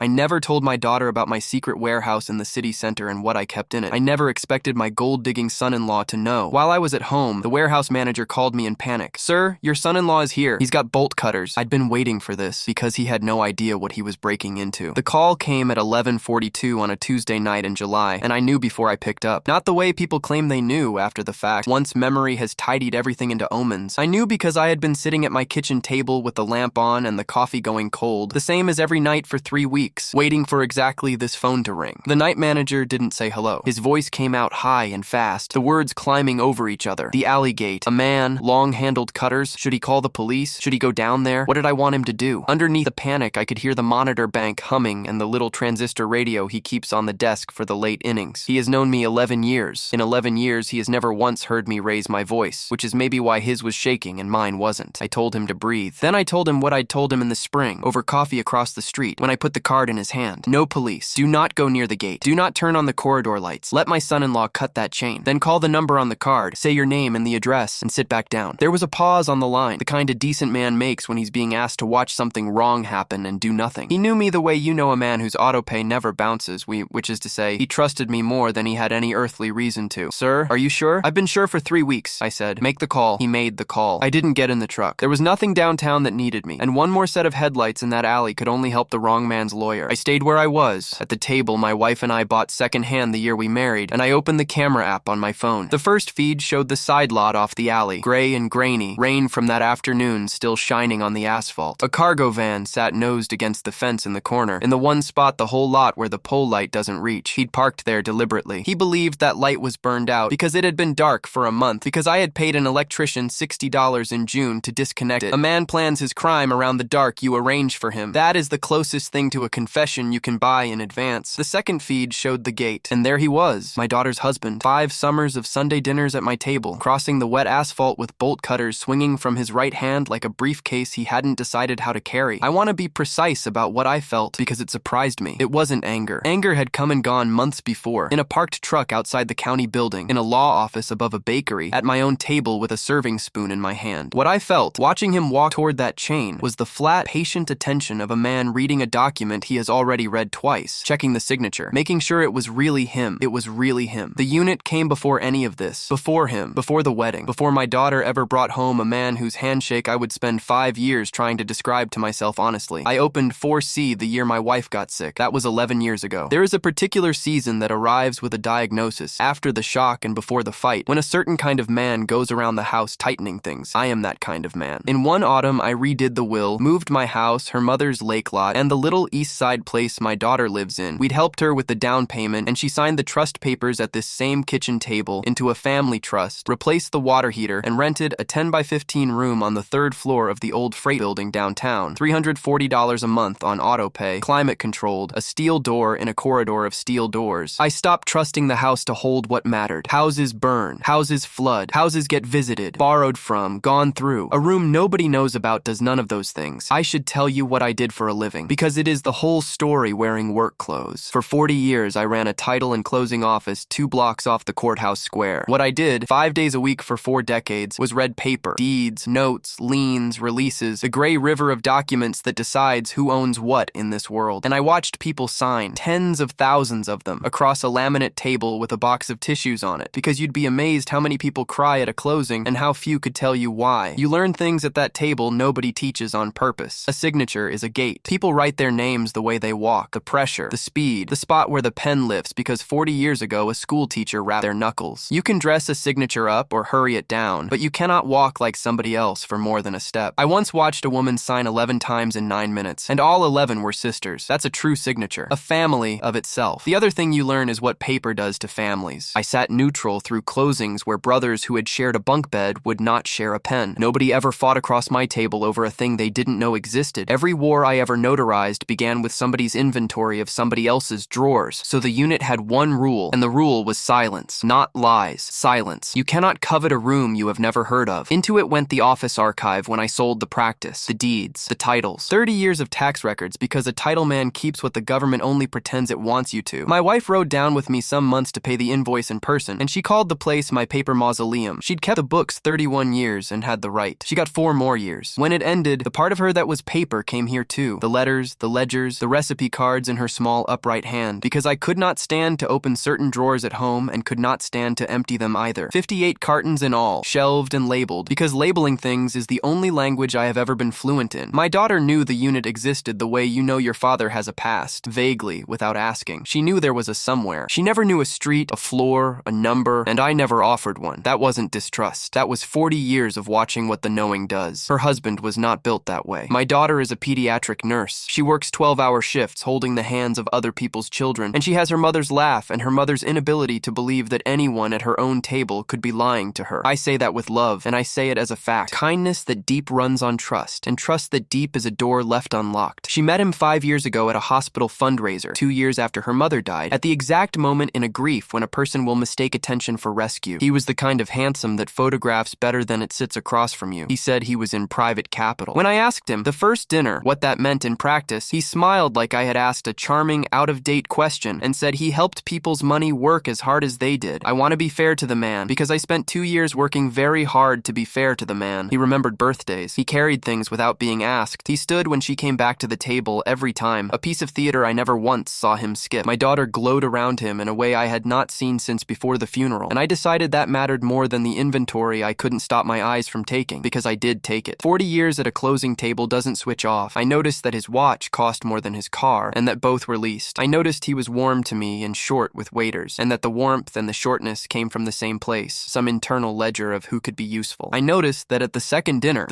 I never told my daughter about my secret warehouse in the city center and what I kept in it. I never expected my gold-digging son-in-law to know. While I was at home, the warehouse manager called me in panic. "Sir, your son-in-law is here. He's got bolt cutters." I'd been waiting for this because he had no idea what he was breaking into. The call came at 11:42 on a Tuesday night in July, and I knew before I picked up. Not the way people claim they knew after the fact, once memory has tidied everything into omens. I knew because I had been sitting at my kitchen table with the lamp on and the coffee going cold, the same as every night for 3 weeks, waiting for exactly this phone to ring. The night manager didn't say hello. His voice came out high and fast, the words climbing over each other. The alley gate. A man, long-handled cutters. Should he call the police? Should he go down there? What did I want him to do? Underneath the panic, I could hear the monitor bank humming and the little transistor radio he keeps on the desk for the late innings. He has known me 11 years. In 11 years, he has never once heard me raise my voice, which is maybe why his was shaking and mine wasn't. I told him to breathe. Then I told him what I'd told him in the spring, over coffee across the street, when I put the card in his hand. No police. Do not go near the gate. Do not turn on the corridor lights. Let my son-in-law cut that chain. Then call the number on the card, say your name and the address, and sit back down. There was a pause on the line, the kind a decent man makes when he's being asked to watch something wrong happen and do nothing. He knew me the way you know a man whose autopay never bounces, which is to say, he trusted me more than he had any earthly reason to. "Sir, are you sure?" "I've been sure for 3 weeks," I said. "Make the call." He made the call. I didn't get in the truck. There was nothing downtown that needed me, and one more set of headlights in that alley could only help the wrong man's lawyer. I stayed where I was, at the table my wife and I bought secondhand the year we married, and I opened the camera app on my phone. The first feed showed the side lot off the alley, gray and grainy, rain from that afternoon still shining on the asphalt. A cargo van sat nosed against the fence in the corner, in the one spot the whole lot where the pole light doesn't reach. He'd parked there deliberately. He believed that light was burned out because it had been dark for a month, because I had paid an electrician $60 in June to disconnect it. A man plans his crime around the dark you arrange for him. That is the closest thing to a confession you can buy in advance. The second feed showed the gate, and there he was, my daughter's husband. 5 summers of Sunday dinners at my table, crossing the wet asphalt with bolt cutters swinging from his right hand like a briefcase he hadn't decided how to carry. I want to be precise about what I felt because it surprised me. It wasn't anger. Anger had come and gone months before, in a parked truck outside the county building, in a law office above a bakery, at my own table with a serving spoon in my hand. What I felt, watching him walk toward that chain, was the flat, patient attention of a man reading a document he has already read twice, checking the signature, making sure it was really him. It was really him. The unit came before any of this. Before him. Before the wedding. Before my daughter ever brought home a man whose handshake I would spend 5 years trying to describe to myself honestly. I opened 4C the year my wife got sick. That was 11 years ago. There is a particular season that arrives with a diagnosis, after the shock and before the fight, when a certain kind of man goes around the house tightening things. I am that kind of man. In one autumn, I redid the will, moved my house, her mother's lake lot, and the little east side place my daughter lives in. We'd helped her with the down payment, and she signed the trust papers at this same kitchen table into a family trust, replaced the water heater, and rented a 10 by 15 room on the 3rd floor of the old freight building downtown. $340 a month on autopay, climate controlled, a steel door in a corridor of steel doors. I stopped trusting the house to hold what mattered. Houses burn, houses flood, houses get visited, borrowed from, gone through. A room nobody knows about does none of those things. I should tell you what I did for a living, because it is the whole story wearing work clothes. For 40 years, I ran a title and closing office 2 blocks off the courthouse square. What I did, 5 days a week for 4 decades, was read paper, deeds, notes, liens, releases, the gray river of documents that decides who owns what in this world. And I watched people sign, tens of thousands of them, across a laminate table with a box of tissues on it, because you'd be amazed how many people cry at a closing and how few could tell you why. You learn things at that table nobody teaches on purpose. A signature is a gate. People write their names the way they walk, the pressure, the speed, the spot where the pen lifts because 40 years ago a school teacher rapped their knuckles. You can dress a signature up or hurry it down, but you cannot walk like somebody else for more than a step. I once watched a woman sign 11 times in 9 minutes, and all 11 were sisters. That's a true signature. A family of itself. The other thing you learn is what paper does to families. I sat neutral through closings where brothers who had shared a bunk bed would not share a pen. Nobody ever fought across my table over a thing they didn't know existed. Every war I ever notarized began with somebody's inventory of somebody else's drawers. So the unit had one rule, and the rule was silence. Not lies. Silence. You cannot covet a room you have never heard of. Into it went the office archive when I sold the practice, the deeds, the titles. 30 years of tax records because a title man keeps what the government only pretends it wants you to. My wife rode down with me some months to pay the invoice in person, and she called the place my paper mausoleum. She'd kept the books 31 years and had the right. She got 4 more years. When it ended, the part of her that was paper came here too. The letters, the ledgers, letters, the recipe cards in her small upright hand, because I could not stand to open certain drawers at home and could not stand to empty them either. 58 cartons in all, shelved and labeled, because labeling things is the only language I have ever been fluent in. My daughter knew the unit existed the way you know your father has a past, vaguely, without asking. She knew there was a somewhere. She never knew a street, a floor, a number, and I never offered one. That wasn't distrust. That was 40 years of watching what the knowing does. Her husband was not built that way. My daughter is a pediatric nurse. She works 12-hour shifts holding the hands of other people's children, and she has her mother's laugh and her mother's inability to believe that anyone at her own table could be lying to her. I say that with love, and I say it as a fact. Kindness that deep runs on trust, and trust that deep is a door left unlocked. She met him 5 years ago at a hospital fundraiser, 2 years after her mother died, at the exact moment in a grief when a person will mistake attention for rescue. He was the kind of handsome that photographs better than it sits across from you. He said he was in private capital. When I asked him, the first dinner, what that meant in practice, he smiled like I had asked a charming, out-of-date question and said he helped people's money work as hard as they did. I want to be fair to the man, because I spent 2 years working very hard to be fair to the man. He remembered birthdays. He carried things without being asked. He stood when she came back to the table every time, a piece of theater I never once saw him skip. My daughter glowed around him in a way I had not seen since before the funeral, and I decided that mattered more than the inventory I couldn't stop my eyes from taking, because I did take it. 40 years at a closing table doesn't switch off. I noticed that his watch cost more than his car, and that both were leased. I noticed he was warm to me and short with waiters, and that the warmth and the shortness came from the same place, some internal ledger of who could be useful. I noticed that at the second dinner,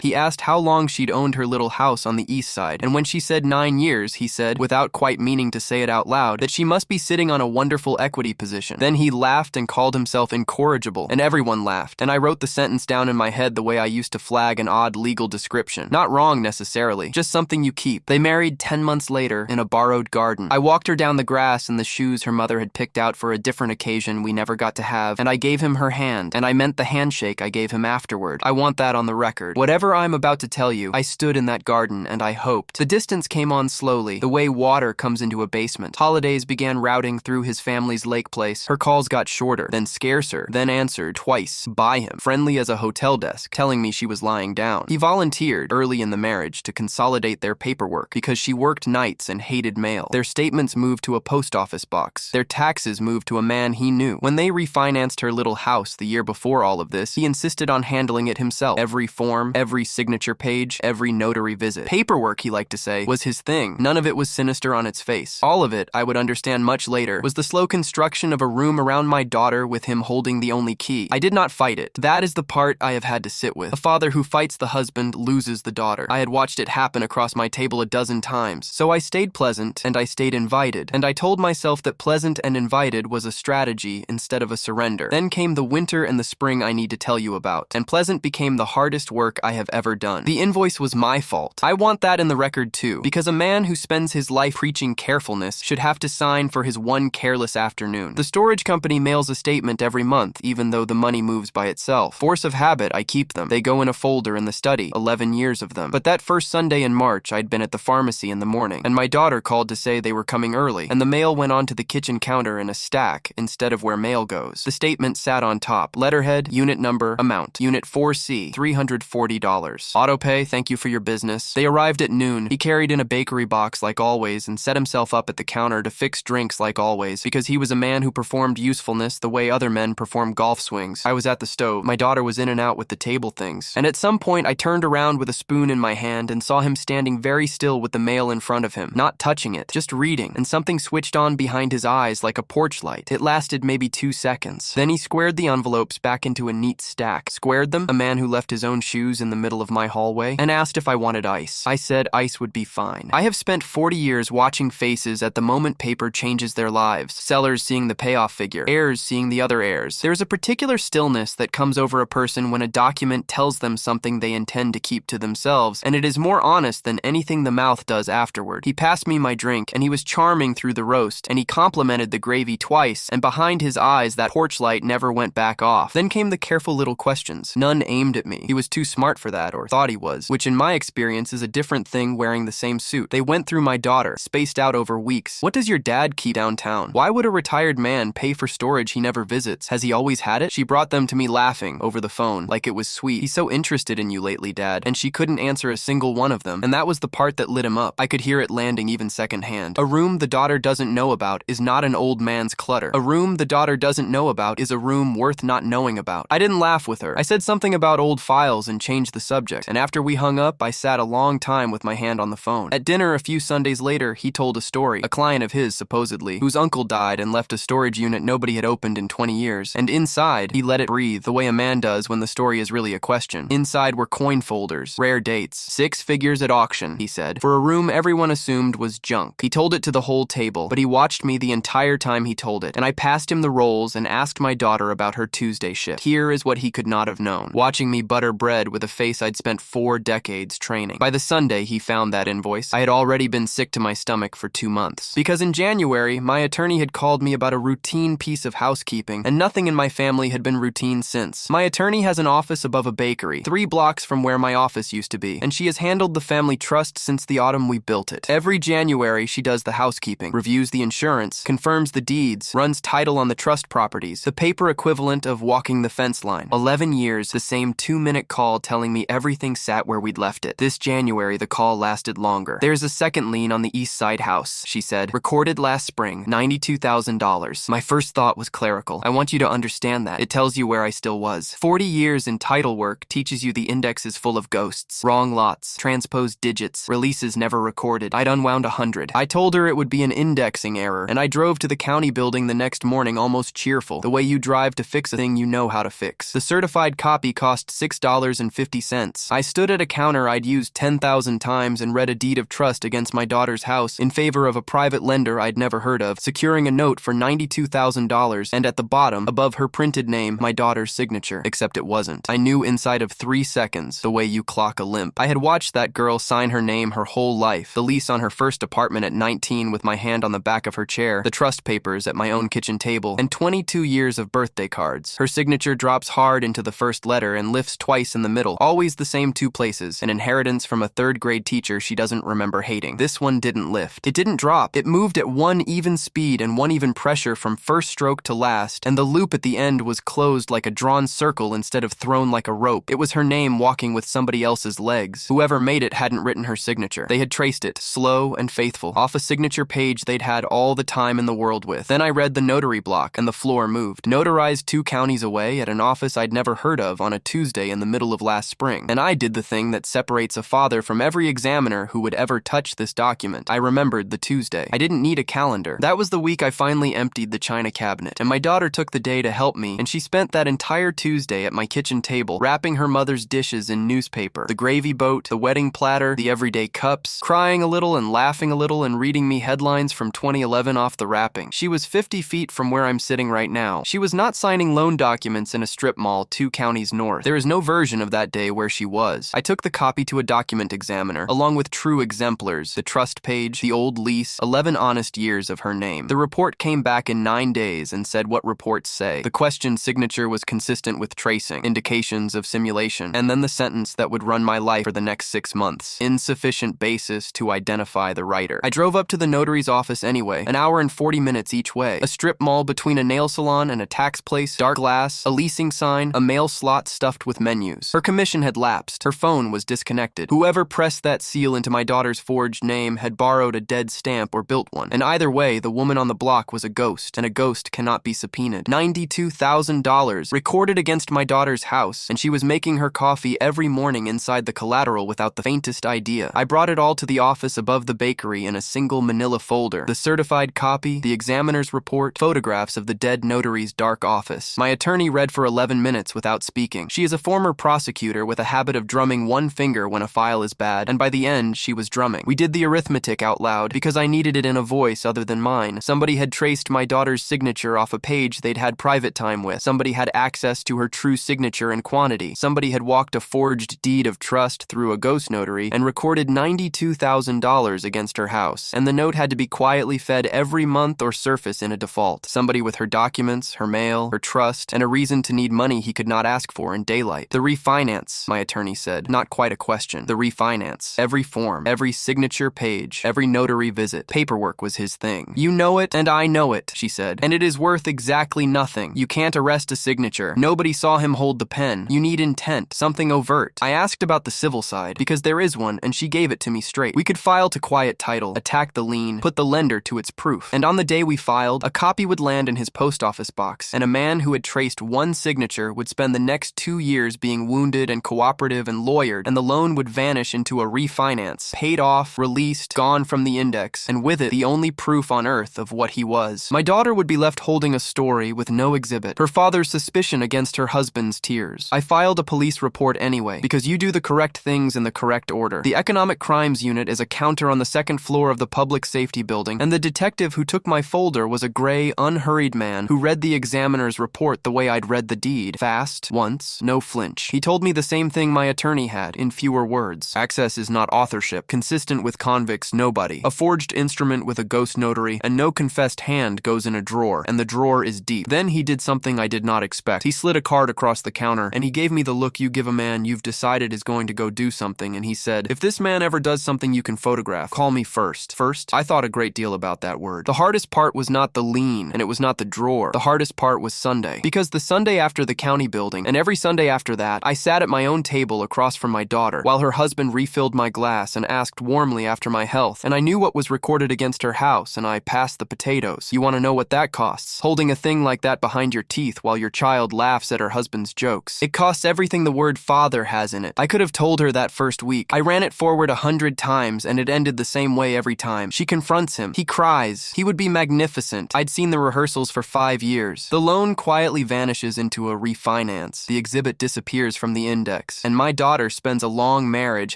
he asked how long she'd owned her little house on the east side, and when she said 9 years, he said, without quite meaning to say it out loud, that she must be sitting on a wonderful equity position. Then he laughed and called himself incorrigible, and everyone laughed, and I wrote the sentence down in my head the way I used to flag an odd legal description. Not wrong necessarily, just something you keep. They married 10 months later in a borrowed garden. I walked her down the grass in the shoes her mother had picked out for a different occasion we never got to have, and I gave him her hand, and I meant the handshake I gave him afterward. I want that on the record. Whatever I'm about to tell you, I stood in that garden and I hoped. The distance came on slowly, the way water comes into a basement. Holidays began routing through his family's lake place. Her calls got shorter, then scarcer, then answered twice by him, friendly as a hotel desk, telling me she was lying down. He volunteered early in the marriage to consolidate their paperwork because she worked nights and hated mail. Their statements moved to a post office box. Their taxes moved to a man he knew. When they refinanced her little house the year before all of this, he insisted on handling it himself. Every form, every signature page, every notary visit. Paperwork, he liked to say, was his thing. None of it was sinister on its face. All of it, I would understand much later, was the slow construction of a room around my daughter with him holding the only key. I did not fight it. That is the part I have had to sit with. A father who fights the husband loses the daughter. I had watched it happen across my table a dozen times. So I stayed pleasant and I stayed invited, and I told myself that pleasant and invited was a strategy instead of a surrender. Then came the winter and the spring I need to tell you about, and pleasant became the hardest work I have ever done. The invoice was my fault. I want that in the record too, because a man who spends his life preaching carefulness should have to sign for his one careless afternoon. The storage company mails a statement every month, even though the money moves by itself. Force of habit, I keep them. They go in a folder in the study, 11 years of them. But that first Sunday in March, I'd been at the pharmacy in the morning, and my daughter called to say they were coming early, and the mail went onto the kitchen counter in a stack instead of where mail goes. The statement sat on top. Letterhead, unit number, amount. Unit 4C, $340. Autopay, thank you for your business. They arrived at noon. He carried in a bakery box like always and set himself up at the counter to fix drinks like always, because he was a man who performed usefulness the way other men perform golf swings. I was at the stove. My daughter was in and out with the table things. And at some point, I turned around with a spoon in my hand and saw him standing very still with the mail in front of him, not touching it, just reading, and something switched on behind his eyes like a porch light. It lasted maybe 2 seconds. Then he squared the envelopes back into a neat stack. Squared them, a man who left his own shoes in the middle of my hallway, and asked if I wanted ice. I said ice would be fine. I have spent 40 years watching faces at the moment paper changes their lives. Sellers seeing the payoff figure, heirs seeing the other heirs. There is a particular stillness that comes over a person when a document tells them something they intend to keep to themselves, and it is more honest than anything the mouth does afterward. He passed me my drink, and he was charming through the roast, and he complimented the gravy twice, and behind his eyes that porch light never went back off. Then came the careful little questions. None aimed at me. He was too smart for that, or thought he was, which in my experience is a different thing wearing the same suit. They went through my daughter, spaced out over weeks. What does your dad keep downtown? Why would a retired man pay for storage he never visits? Has he always had it? She brought them to me laughing over the phone, like it was sweet. He's so interested in you lately, Dad, and she couldn't answer a single one of them, and that was the part that lit him up. I could hear it landing even secondhand. A room the daughter doesn't know about is not an old man's clutter. A room the daughter doesn't know about is a room worth not knowing about. I didn't laugh with her. I said something about old files and changed the subject, and after we hung up, I sat a long time with my hand on the phone. At dinner a few Sundays later, he told a story. A client of his, supposedly, whose uncle died and left a storage unit nobody had opened in 20 years, and inside, he let it breathe, the way a man does when the story is really a question. Inside were coin folders, rare dates, 6 figures at auction, he said, for a room everyone assumed was junk. He told it to the whole table, but he watched me the entire time he told it, and I passed him the rolls and asked my daughter about her Tuesday shift. Here is what he could not have known, watching me butter bread with a face I'd spent 4 decades training. By the Sunday he found that invoice, I had already been sick to my stomach for 2 months. Because in January, my attorney had called me about a routine piece of housekeeping, and nothing in my family had been routine since. My attorney has an office above a bakery, 3 blocks from where my office used to be, and she has handled the family trust since the autumn we built it. Every January, she does the housekeeping, reviews the insurance, confirms the deeds, runs title on the trust properties, the paper equivalent of walking the fence line. 11 years, the same 2-minute call telling me everything sat where we'd left it. This January, the call lasted longer. There's a second lien on the East Side house, she said, recorded last spring, $92,000. My first thought was clerical. I want you to understand that. It tells you where I still was. 40 years in title work teaches you the index is full of ghosts, wrong lots, transposed digits, releases never recorded. I'd unwound 100. I told her it would be an indexing error, and I drove to the county building the next morning almost cheerful, the way you drive to fix a thing you know how to fix. The certified copy cost $6.50. I stood at a counter I'd used 10,000 times and read a deed of trust against my daughter's house in favor of a private lender I'd never heard of, securing a note for $92,000, and at the bottom, above her printed name, my daughter's signature. Except it wasn't. I knew inside of 3 seconds, the way you clock a limp. I had watched that girl sign her name her whole life, the lease on her first apartment at 19 with my hand on the back of her chair, the trust papers at my own kitchen table, and 22 years of birthday cards. Her signature drops hard into the first letter and lifts twice in the middle, always the same 2 places, an inheritance from a 3rd grade teacher she doesn't remember hating. This one didn't lift. It didn't drop. It moved at 1 even speed and 1 even pressure from first stroke to last, and the loop at the end was closed like a drawn circle instead of thrown like a rope. It was her name walking with somebody else's legs. Whoever made it hadn't written her signature. They had traced it, slow and faithful, off a signature page they'd had all the time in the world with. Then I read the notary block, and the floor moved. Notarized 2 counties away at an office I'd never heard of on a Tuesday in the middle of last spring. And I did the thing that separates a father from every examiner who would ever touch this document. I remembered the Tuesday. I didn't need a calendar. That was the week I finally emptied the china cabinet, and my daughter took the day to help me, and she spent that entire Tuesday at my kitchen table, wrapping her mother's dishes in newspaper, the gravy boat, the wedding platter, the everyday cups, crying a little and laughing a little and reading me headlines from 2011 off the wrapping. She was 50 feet from where I'm sitting right now. She was not signing loan documents in a strip mall 2 counties north. There is no version of that day where she was. I took the copy to a document examiner, along with true exemplars, the trust page, the old lease, 11 honest years of her name. The report came back in 9 days and said what reports say. The questioned signature was consistent with tracing, indications of simulation, and then the sentence that would run my life for the next 6 months. Insufficient basis to identify the writer. I drove up to the notary's office anyway, an hour and 40 minutes each way. A strip mall between a nail salon and a tax place, dark glass, a leasing sign, a mail slot stuffed with menus. Her commission had lapsed. Her phone was disconnected. Whoever pressed that seal into my daughter's forged name had borrowed a dead stamp or built one. And either way, the woman on the block was a ghost, and a ghost cannot be subpoenaed. $92,000 recorded against my daughter's house, and she was making her coffee every morning inside the collateral without the faintest idea. I brought it all to the office above the bakery in a single manila folder. The certified copy, the examiner's report, photographs of the dead notary's dark office. My attorney read for 11 minutes without speaking. She is a former prosecutor with a habit of drumming one finger when a file is bad, and by the end, she was drumming. We did the arithmetic out loud because I needed it in a voice other than mine. Somebody had traced my daughter's signature off a page they'd had private time with. Somebody had access to her true signature and quantity. Somebody had walked a forged deed of trust through a ghost notary and recorded $92,000 against her house. And the note had to be quietly fed every month or surface in a default. Somebody with her documents, her mail, her trust, and a reason to need money he could not ask for in daylight. The refinance, my attorney said. Not quite a question. The refinance. Every form, every signature page, every notary visit. Paperwork was his thing. You know it, and I know it, she said. And it is worth exactly nothing. You can't arrest a signature. Nobody saw him hold the pen. You need intent, something overt. I asked about the civil side, because there is one, and she gave it to me straight. great. We could file to quiet title, attack the lien, put the lender to its proof. And on the day we filed, a copy would land in his post office box, and a man who had traced one signature would spend the next 2 years being wounded and cooperative and lawyered, and the loan would vanish into a refinance, paid off, released, gone from the index, and with it, the only proof on earth of what he was. My daughter would be left holding a story with no exhibit, her father's suspicion against her husband's tears. I filed a police report anyway, because you do the correct things in the correct order. The Economic Crimes Unit is a counter on the second floor of the Public Safety Building, and the detective who took my folder was a gray, unhurried man who read the examiner's report the way I'd read the deed. Fast, once, no flinch. He told me the same thing my attorney had, in fewer words. Access is not authorship, consistent with convicts nobody. A forged instrument with a ghost notary, and no confessed hand goes in a drawer, and the drawer is deep. Then he did something I did not expect. He slid a card across the counter, and he gave me the look you give a man you've decided is going to go do something, and he said, "If this man ever does something you can photograph, call me first." First? I thought a great deal about that word. The hardest part was not the lien, and it was not the drawer. The hardest part was Sunday. Because the Sunday after the county building, and every Sunday after that, I sat at my own table across from my daughter, while her husband refilled my glass and asked warmly after my health, and I knew what was recorded against her house, and I passed the potatoes. You want to know what that costs? Holding a thing like that behind your teeth while your child laughs at her husband's jokes. It costs everything the word father has in it. I could have told her that first week. I ran it forward 100 times, and it ended the same way every time. She confronts him. He cries. He would be magnificent. I'd seen the rehearsals for 5 years. The loan quietly vanishes into a refinance. The exhibit disappears from the index, and my daughter spends a long marriage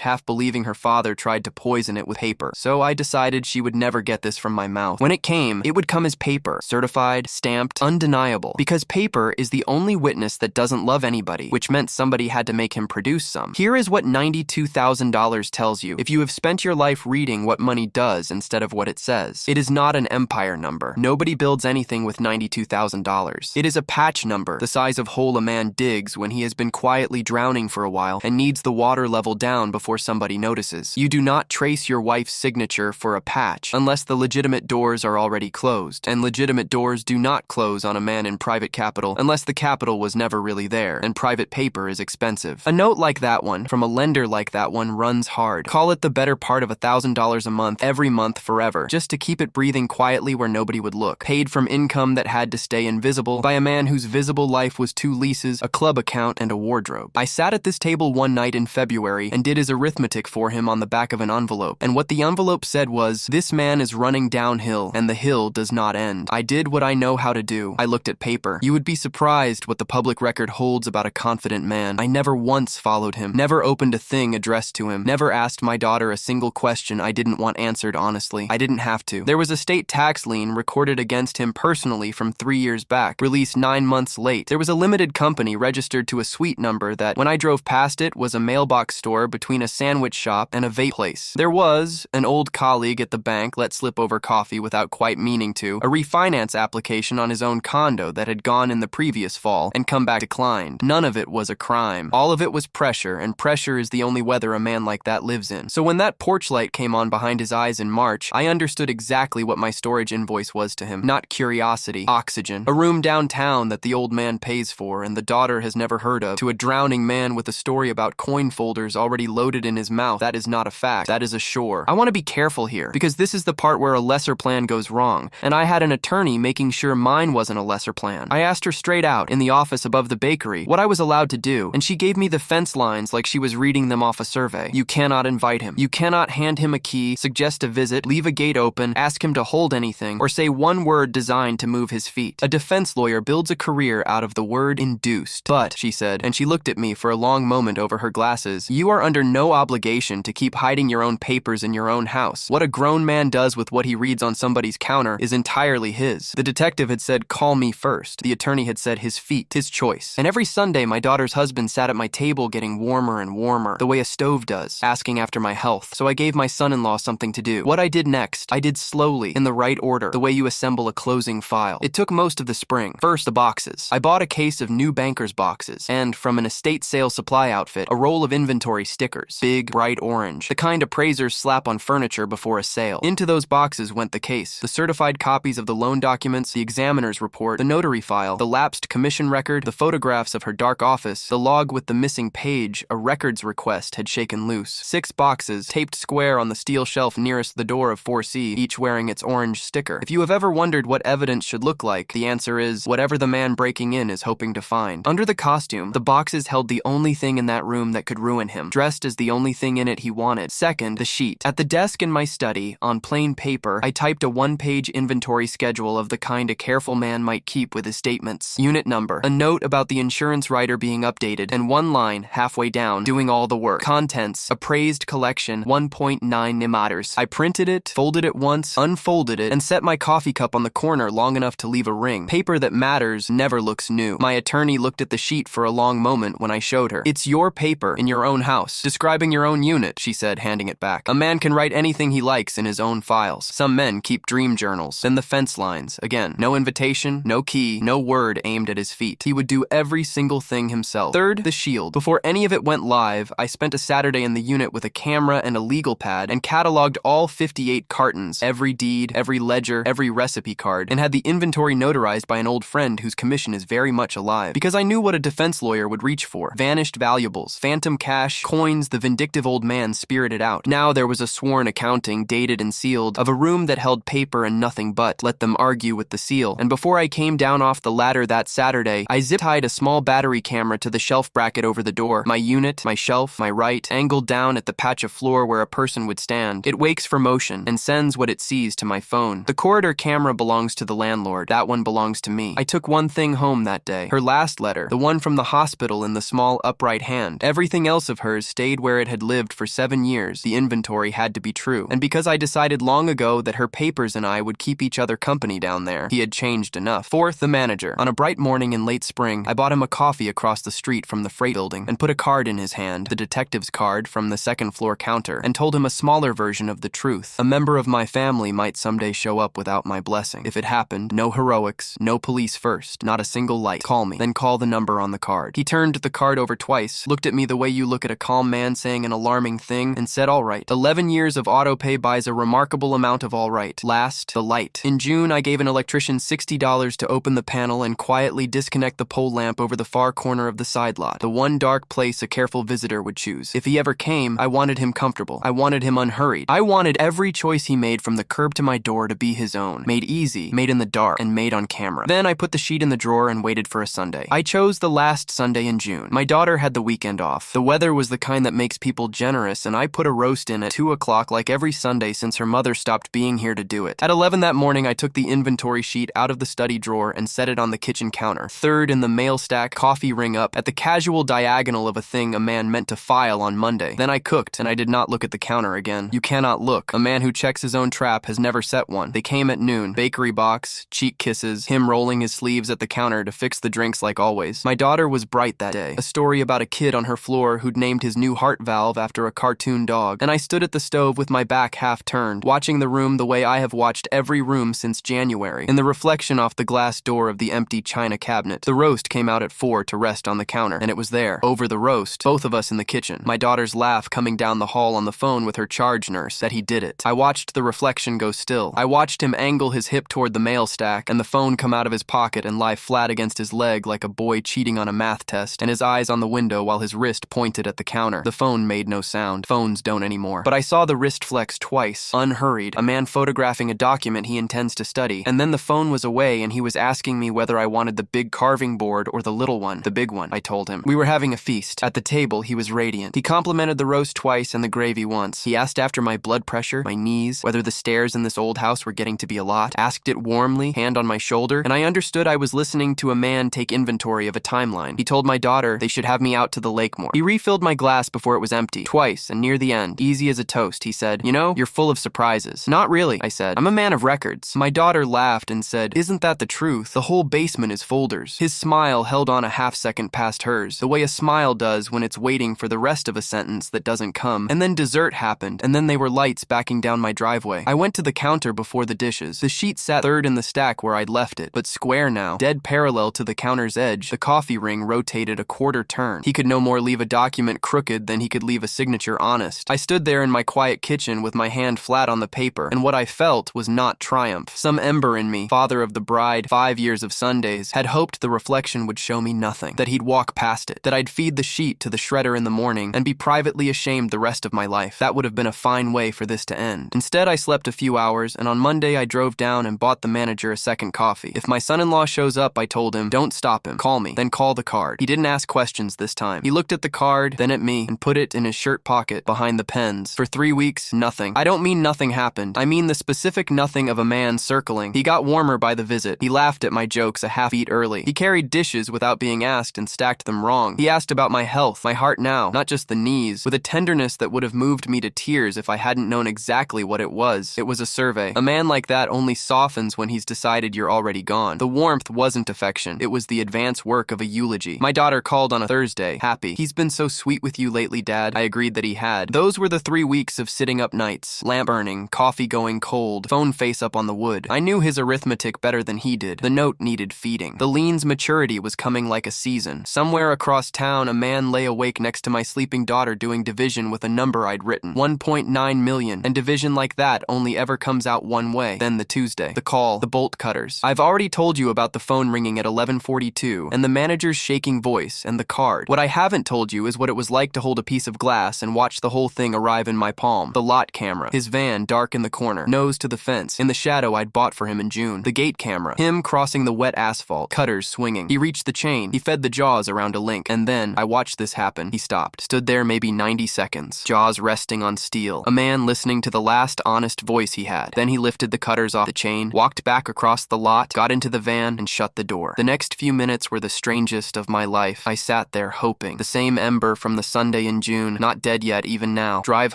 half believing her father tried to poison it with paper. So I decided she would never get this from my mouth. When it came, it would come as paper, certified, stamped, undeniable, because paper is the only witness that doesn't love anybody, which meant somebody had to make him produce some. Here is what $92,000 tells you if you have spent your life reading what money does instead of what it says. It is not an empire number. Nobody builds anything with $92,000. It is a patch number, the size of hole a man digs when he has been quietly drowning for a while and needs the water level down before somebody notices. You do not trace your wife's signature for a patch unless the legitimate doors are already closed, and legitimate doors do not close on a man in private capital unless the capital was never really there, and private paper is expensive. A note like that one, from a lender like that one, runs hard. Call it the better part of $1,000 a month, every month forever, just to keep it breathing quietly where nobody would look. Paid from income that had to stay invisible, by a man whose visible life was 2 leases, a club account, and a wardrobe. I sat at this table one night in February and did his arithmetic for him on the back of an envelope, and what the envelope said was, "This man is running downhill, and the hill does not end." I did what I know how to do. I looked at paper. You would be surprised what the public record holds about a confident man. I never once followed him, never opened a thing addressed to him, never asked my daughter a single question I didn't want answered honestly. I didn't have to. There was a state tax lien recorded against him personally from 3 years back, released 9 months late. There was a limited company registered to a suite number that, when I drove past it, was a mailbox store between a sandwich shop and a vape place. There was an old colleague at the bank let slip over coffee without quite meaning to, a refinance application on his own condo that had gone in the previous fall and come back declined. None of it was a crime. All of it was pressure, and pressure is the only weather a man like that lives in. So when that porch light came on behind his eyes in March, I understood exactly what my storage invoice was to him. Not curiosity, oxygen. A room downtown that the old man pays for and the daughter has never heard of, to a drowning man with a story about coin folders already loaded in his mouth. That is not a fact. That is a shore. I want to be careful here, because this is the part where a lesser plan goes wrong, and I had an attorney making sure mine wasn't a lesser plan. I asked her straight out, in the office above the bakery, what I was allowed to do, and she gave me the fence lines like she was reading them off a survey. You cannot invite him. You cannot hand him a key, suggest a visit, leave a gate open, ask him to hold anything, or say one word designed to move his feet. A defense lawyer builds a career out of the word induced. But, she said, and she looked at me for a long moment over her glasses, you are under no obligation to keep hiding your own papers in your own house. What a grown man does with what he reads on somebody's counter is entirely his. The detective had said, call me first. The attorney had said his feet, his choice. And every Sunday, my daughter's husband sat at my table getting warmer and warmer, the way a stove does, asking after my health. So I gave my son-in-law something to do. What I did next, I did slowly, in the right order, the way you assemble a closing file. It took most of the spring. First, the boxes. I bought a case of new banker's boxes, and from an estate sale supply outfit, a roll of inventory stickers, big, bright orange, the kind appraisers slap on furniture before a sale. Into those boxes went the case, the certified copies of the loan documents, the examiner's report, the notary file, the lapsed commission record, the photographs of her dark office, the log with the missing page a records request had shaken loose. 6 boxes, taped square on the steel shelf nearest the door of 4C, each wearing its orange sticker. If you have ever wondered what evidence should look like, the answer is whatever the man breaking in is hoping to find. Under the costume, the boxes held the only thing in that room that could ruin him, dressed as the only thing in it he wanted. Second, the sheet. At the desk in my study, on plain paper, I typed a one-page inventory schedule of the kind a careful man might keep with his statements. Unit number, a note about the insurance rider being updated, and one line, halfway down, doing all the work. Contents, appraised collection, 1.9 nimaters. I printed it, folded it once, unfolded it, and set my coffee cup on the corner long enough to leave a ring. Paper that matters never looks new. My attorney looked at the sheet for a long moment when I showed her. It's your paper in your own house, describing your own unit, she said, handing it back. A man can write anything he likes in his own files. Some men keep dream journals. Then the fence lines. Again, no invitation, no key, no word aimed at his feet. He would do every single thing himself. Third, the shield. Before any of it went live, I spent a Saturday in the unit with a camera and a legal pad and cataloged all 58 cartons, every deed, every ledger, every recipe card, and had the inventory notarized by an old friend whose commission is very much alive. Because I knew what a defense lawyer would reach for. Vanished valuables, phantom cash, coins the vindictive old man spirited out. Now there was a sworn accounting, dated and sealed, of a room that held paper and nothing but. Let them argue with the seal. And before I came down off the ladder that Saturday, I zip-tied a small battery camera to the shelf bracket over the door. My unit, my shelf, my right, angled down at the patch of floor where a person would stand. It wakes for motion and sends what it sees to my phone. The corridor camera belongs to the landlord. That one belongs to me. I took one thing home that day. Her last letter, the one from the hospital in the small upright hand. Everything else of hers stayed where it had lived for 7 years. The inventory had to be true. And because I decided long ago that her papers and I would keep each other company down there, he had changed enough. Fourth, the manager. On a bright morning in late spring, I bought him a coffee across the street from the freight building and put a card in his hand, the detective's card from the second floor counter, and told him a smaller version of the truth. A member of my family might someday show up without my blessing. If it happened, no heroics, no police first, not a single light. Call me, then call the number on the card. He turned the card over twice, looked at me the way you look at a calm man saying an alarming thing, and said, all right. 11 years of auto pay buys a remarkable amount of all right. Last, the light. In June, I gave an electrician $60 to open the panel and quietly disconnect the pole lamp over the far corner of the side lot, the one dark place a careful visitor would choose. If he ever came, I wanted him comfortable. I wanted him unhurried. I wanted every choice he made from the curb to my door to be his own. Made easy, made in the dark, and made on camera. Then I put the sheet in the drawer and waited for a Sunday. I chose the last Sunday in June. My daughter had the weekend off. The weather was the kind that makes people generous, and I put a roast in at 2 o'clock like every Sunday since her mother stopped being here to do it. At 11 that morning, I took the inventory sheet out of the study drawer and set it on the kitchen counter. Third in the mail stack, coffee ring up, at the casual diagonal of a thing a man meant to file on Monday. Then I cooked, and I did not look at the counter again. You cannot look. A man who checks his own trap has never set one. They came at noon. Bakery box, cheek kisses, him rolling his sleeves at the counter to fix the drinks like always. My daughter was bright that day. A story about a kid on her floor who'd named his new heart valve after a cartoon dog. And I stood at the stove with my back half turned, watching the room the way I have watched every room since January. In the reflection off the glass door of the empty china cabinet, the roast came out at 4 to rest on the counter, and it was there. Over the roast, both of us in the kitchen. My daughter's laugh coming down the hall on the phone with her charge nurse, that he did it. I watched the reflection go still. I watched him angle his hip toward the mail stack, and the phone come out of his pocket and lie flat against his leg like a boy cheating on a math test, and his eyes on the window while his wrist pointed at the counter. The phone made no sound. Phones don't anymore. But I saw the wrist flex twice, unhurried, a man photographing a document he intends to study, and then the phone was away and he was asking me whether I wanted the big carving board or the little one. The big one, I told him. We were having a feast. At the table, he was radiant. He complimented the roast twice and the gravy once. He asked after my blood pressure, my knees, whether the stairs in this old house were getting to be a lot, asked it warmly, hand on my shoulder, and I understood I was listening to a man take inventory of a timeline. He told my daughter they should have me out to the lake more. He refilled my glass before it was empty, twice, and near the end, easy as a toast, he said, you know, you're full of surprises. Not really, I said. I'm a man of records. My daughter laughed and said, isn't that the truth? The whole basement is folders. His smile held on a half second past hers, the way a smile does when it's waiting for the rest of a sentence that doesn't come. And then dessert happened, and then they were lights backing down my driveway. I went to the counter before the dishes. The sheet sat third in the stack where I'd left it, but square now, dead parallel to the counter's edge. The coffee ring rotated a quarter turn. He could no more leave a document crooked than he could leave a signature honest. I stood there in my quiet kitchen with my hand flat on the paper, and what I felt was not triumph. Some ember in me, father of the bride, 5 years of Sundays, had hoped the reflection would show me nothing, that he'd walk past it, that I'd feed the sheet to the shredder in the morning and be privately ashamed the rest of my my life. That would have been a fine way for this to end. Instead, I slept a few hours, and on Monday I drove down and bought the manager a second coffee. If my son-in-law shows up, I told him, don't stop him, call me, then call the card. He didn't ask questions this time. He looked at the card, then at me, and put it in his shirt pocket behind the pens. For 3 weeks, nothing. I don't mean nothing happened. I mean the specific nothing of a man circling. He got warmer by the visit. He laughed at my jokes a half-beat early. He carried dishes without being asked and stacked them wrong. He asked about my health, my heart now, not just the knees, with a tenderness that would have moved me to tears if I hadn't known exactly what it was. It was a survey. A man like that only softens when he's decided you're already gone. The warmth wasn't affection. It was the advance work of a eulogy. My daughter called on a Thursday, happy. He's been so sweet with you lately, Dad. I agreed that he had. Those were the 3 weeks of sitting up nights, lamp burning, coffee going cold, phone face up on the wood. I knew his arithmetic better than he did. The note needed feeding. The lean's maturity was coming like a season. Somewhere across town, a man lay awake next to my sleeping daughter doing division with a number I'd written. 1.9 million. And division like that only ever comes out one way. Then the Tuesday. The call. The bolt cutters. I've already told you about the phone ringing at 11:42, and the manager's shaking voice, and the card. What I haven't told you is what it was like to hold a piece of glass and watch the whole thing arrive in my palm. The lot camera. His van dark in the corner, nose to the fence, in the shadow I'd bought for him in June. The gate camera. Him crossing the wet asphalt, cutters swinging. He reached the chain. He fed the jaws around a link. And then, I watched this happen. He stopped. Stood there maybe 90 seconds. Jaws resting on steel. A man listening to the last honest voice he had. Then he lifted the cutters off the chain, walked back across the lot, got into the van, and shut the door. The next few minutes were the strangest of my life. I sat there hoping. The same ember from the Sunday in June, not dead yet even now. Drive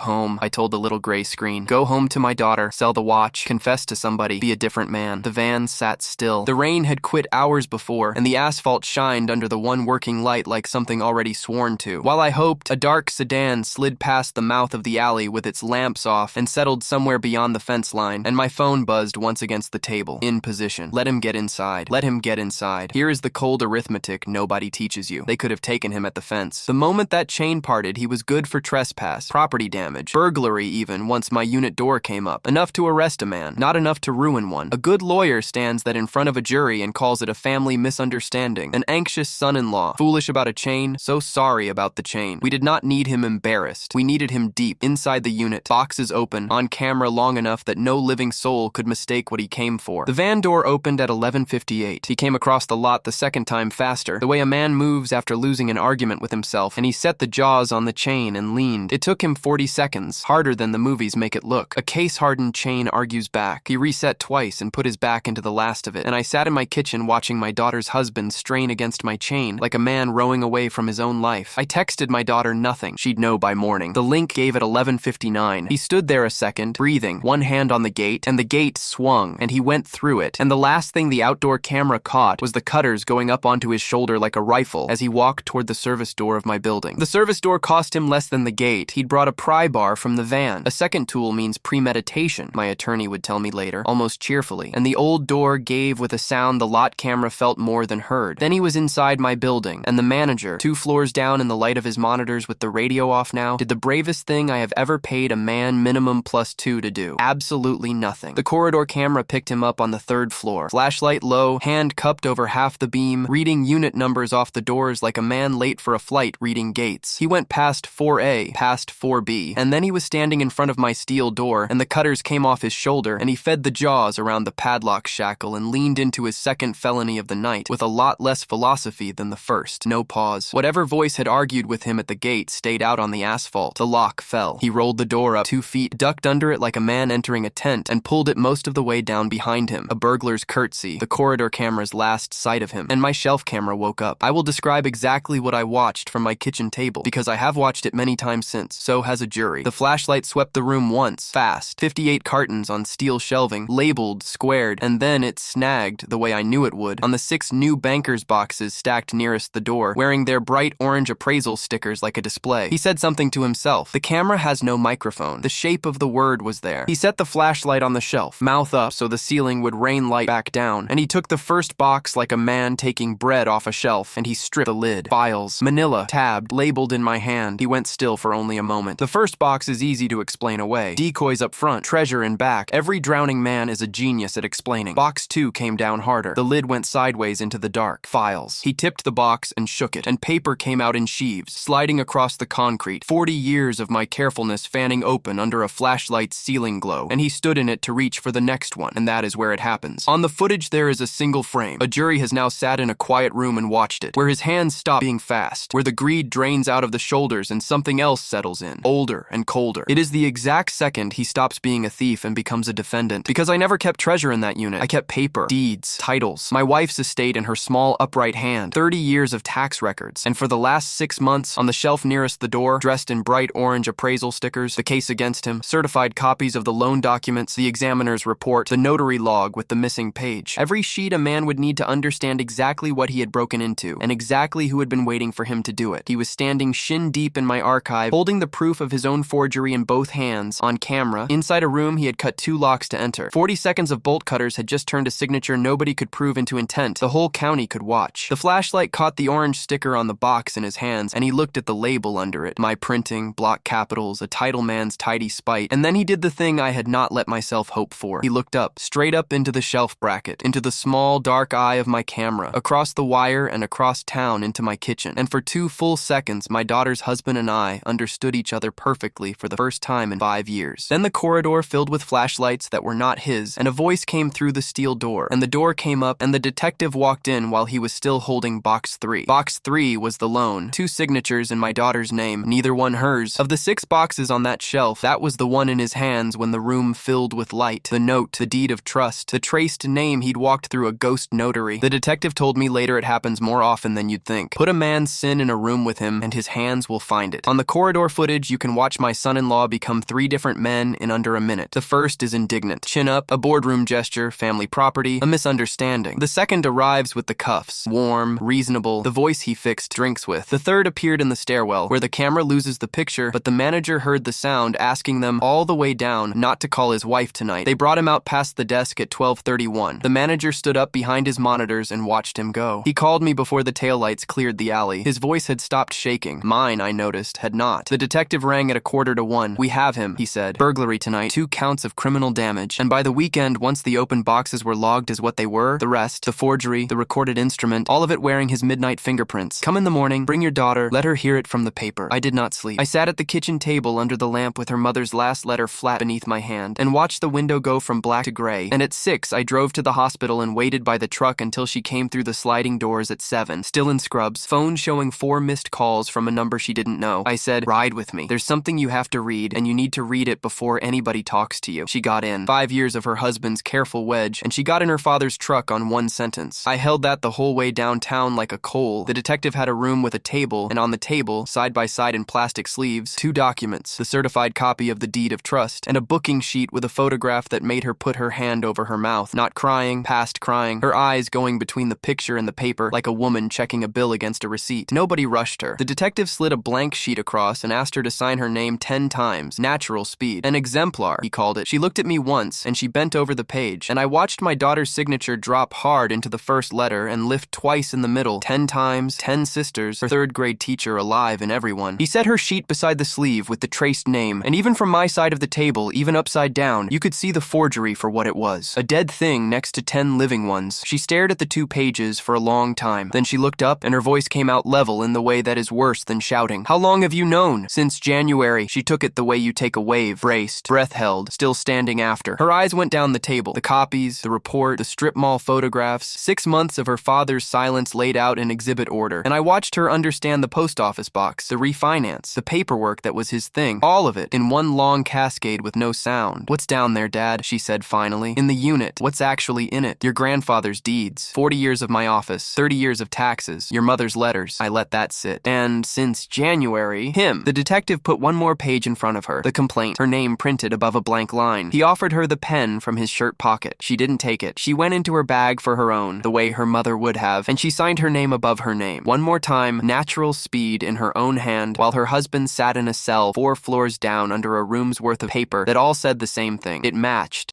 home, I told the little gray screen. Go home to my daughter, sell the watch, confess to somebody, be a different man. The van sat still. The rain had quit hours before, and the asphalt shined under the one working light like something already sworn to. While I hoped, a dark sedan slid past the mouth of the alley with its lamps off and settled somewhere beyond the fence line, and my phone buzzed once against the table. In position. Let him get inside. Let him get inside. Here is the cold arithmetic nobody teaches you. They could have taken him at the fence. The moment that chain parted, he was good for trespass, property damage, burglary even once my unit door came up. Enough to arrest a man, not enough to ruin one. A good lawyer stands that in front of a jury and calls it a family misunderstanding. An anxious son-in-law, foolish about a chain, so sorry about the chain. We did not need him embarrassed. We needed him deep, inside the unit, boxes open, on camera long enough that no living soul could mistake what he came for. The van door opened at 11:58. He came across the lot the second time faster, the way a man moves after losing an argument with himself, and he set the jaws on the chain and leaned. It took him 40 seconds, harder than the movies make it look. A case-hardened chain argues back. He reset twice and put his back into the last of it, and I sat in my kitchen watching my daughter's husband strain against my chain, like a man rowing away from his own life. I texted my daughter nothing. She'd know by morning. The link gave at 11:59. He stood there a second, breathing, one hand on the gate, and the gate swung, and he went through it, and the last thing the outdoor camera caught was the cutters going up onto his shoulder like a rifle as he walked toward the service door of my building. The service door cost him less than the gate. He'd brought a pry bar from the van. A second tool means premeditation, my attorney would tell me later, almost cheerfully, and the old door gave with a sound the lot camera felt more than heard. Then he was inside my building, and the manager, 2 floors down in the light of his monitors with the radio off now, did the bravest thing I have ever paid a man minimum +2 to do. Absolutely nothing. The corridor camera picked him up on the 3rd floor. Flashlight low, hand cupped over half the beam, reading unit numbers off the doors like a man late for a flight reading gates. He went past 4A, past 4B, and then he was standing in front of my steel door, and the cutters came off his shoulder, and he fed the jaws around the padlock shackle and leaned into his second felony of the night with a lot less philosophy than the first. No pause. Whatever voice had argued with him at the gate stayed out on the asphalt. The lock fell. He rolled the door up 2 feet, ducked under it like a man entering a tent, and pulled it most of the way down behind him. A burglar's curtsy, the corridor camera's last sight of him, and my shelf camera woke up. I will describe exactly what I watched from my kitchen table, because I have watched it many times since. So has a jury. The flashlight swept the room once, fast. 58 cartons on steel shelving, labeled, squared, and then it snagged, the way I knew it would, on the 6 new bankers boxes stacked nearest the door, wearing their bright orange appraisal stickers like a display. He said something to himself. The camera has no microphone. The shape of the word was there. He set the flashlight on the shelf, mouth up so the ceiling would rain light back down, and he took the first box like a man taking bread off a shelf, and he stripped the lid. Files, manila, tabbed, labeled in my hand. He went still for only a moment. The first box is easy to explain away. Decoys up front, treasure in back. Every drowning man is a genius at explaining. Box 2 came down harder. The lid went sideways into the dark. Files. He tipped the box and shook it, and paper came out in sheaves, sliding across the concrete. 40 years of my carefulness fanning open under a flashlight's ceiling glow, and he stood in it to reach for the next one, and that is where it happens. On the footage, there is a single frame. A jury has now sat in a quiet room and watched it, where his hands stop being fast, where the greed drains out of the shoulders and something else settles in, older and colder. It is the exact second he stops being a thief and becomes a defendant. Because I never kept treasure in that unit. I kept paper, deeds, titles, my wife's estate in her small upright hand, 30 years of tax records, and for the last 6 months, on the shelf nearest the door, dressed in bright orange appraisal stickers, the case against him, certified copies of the loan documents, the examiner's report, the notary log with the missing page. Every sheet a man would need to understand exactly what he had broken into, and exactly who had been waiting for him to do it. He was standing shin deep in my archive, holding the proof of his own forgery in both hands, on camera, inside a room he had cut 2 locks to enter. 40 seconds of bolt cutters had just turned a signature nobody could prove into intent. The whole county could watch. The flashlight caught the orange sticker on the box in his hands, and he looked at the label under it. My printing, block capitals, a title man's tidy spite, and then he did the thing I had not let myself hope for. He looked up, straight up into the shelf bracket, into the small, dark eye of my camera, across the wire and across town into my kitchen. And for 2 full seconds, my daughter's husband and I understood each other perfectly for the first time in 5 years. Then the corridor filled with flashlights that were not his, and a voice came through the steel door, and the door came up, and the detective walked in while he was still holding box 3. Box 3 was the loan, 2 signatures in my daughter's name, neither one hers. Of the 6 boxes on that shelf, that was the one in his hands when the room filled with light. The note, the deed of trust, the traced name he'd walked through a ghost notary. The detective told me later it happens more often than you'd think. Put a man's sin in a room with him, and his hands will find it. On the corridor footage, you can watch my son-in-law become 3 different men in under a minute. The first is indignant. Chin up, a boardroom gesture, family property, a misunderstanding. The second arrives with the cuffs. Warm, reasonable, the voice he fixed drinks with. The third appeared in the stairwell, where the camera loses the picture, but the manager heard the sound asking them all the way down not to call his wife tonight. They brought him out past the desk at 12:31. The manager stood up behind his monitors and watched him go. He called me before the taillights cleared the alley. His voice had stopped shaking. Mine, I noticed, had not. The detective rang at 1:45. "We have him," he said. "Burglary tonight, 2 counts of criminal damage. And by the weekend, once the open boxes were logged as what they were, the rest, the forgery, the recorded instrument, all of it wearing his midnight fingerprints. Come in the morning, bring your daughter, let her hear it from the paper." I did not sleep. I sat at the kitchen table under the lamp with her mother's last letter flat beneath my hand, and watched the window go from black to gray. And at 6, I drove to the hospital and waited by the truck until she came through the sliding doors at 7, still in scrubs, phone showing 4 missed calls from a number she didn't know. I said, "Ride with me. There's something you have to read, and you need to read it before anybody talks to you." She got in. 5 years of her husband's careful wedge, and she got in her father's truck on 1 sentence. I held that the whole way downtown like a coal. The detective had a room with a table, and on the table, side by side in plastic sleeves, 2 documents, the certified copy of the deed of trust, and a booking sheet with a photograph that made her put her hand over her mouth, not crying, past crying, her eyes going between the picture and the paper like a woman checking a bill against a receipt. Nobody rushed her. The detective slid a blank sheet across and asked her to sign her name 10 times, natural speed. An exemplar, he called it. She looked at me once, and she bent over the page, and I watched my daughter's signature drop hard into the first letter and lift twice in the middle, 10 times, 10 sisters, her 3rd-grade teacher alive and everyone. He set her sheet beside the sleeve with the traced name, and even from my side of the table, even upside down, you could see the forgery for what it was. A dead thing next to 10 living ones. She stared at the 2 pages for a long time. Then she looked up, and her voice came out level in the way that is worse than shouting. "How long have you known?" "Since January." She took it the way you take a wave, braced, breath held, still standing after. Her eyes went down the table. The copies, the report, the strip mall photographs, 6 months of her father's silence laid out in exhibit order. And I watched her understand the post office box, the refinance, the paperwork that was his thing, all of it, in one long cascade with no sound. "What's down there, Dad?" she said finally. "In the unit. What's actually in it? Your grandfather's deeds, 40 years of my office, 30 years of taxes, your mother's letters." I let that sit. "And since January, him." The detective put 1 more page in front of her, the complaint, her name printed above a blank line. He offered her the pen from his shirt pocket. She didn't take it. She went into her bag for her own, the way her mother would have, and she signed her name above her name. 1 more time, natural speed in her own hand, while her husband sat in a cell 4 floors down under a room's worth of paper that all said the same thing. It matched.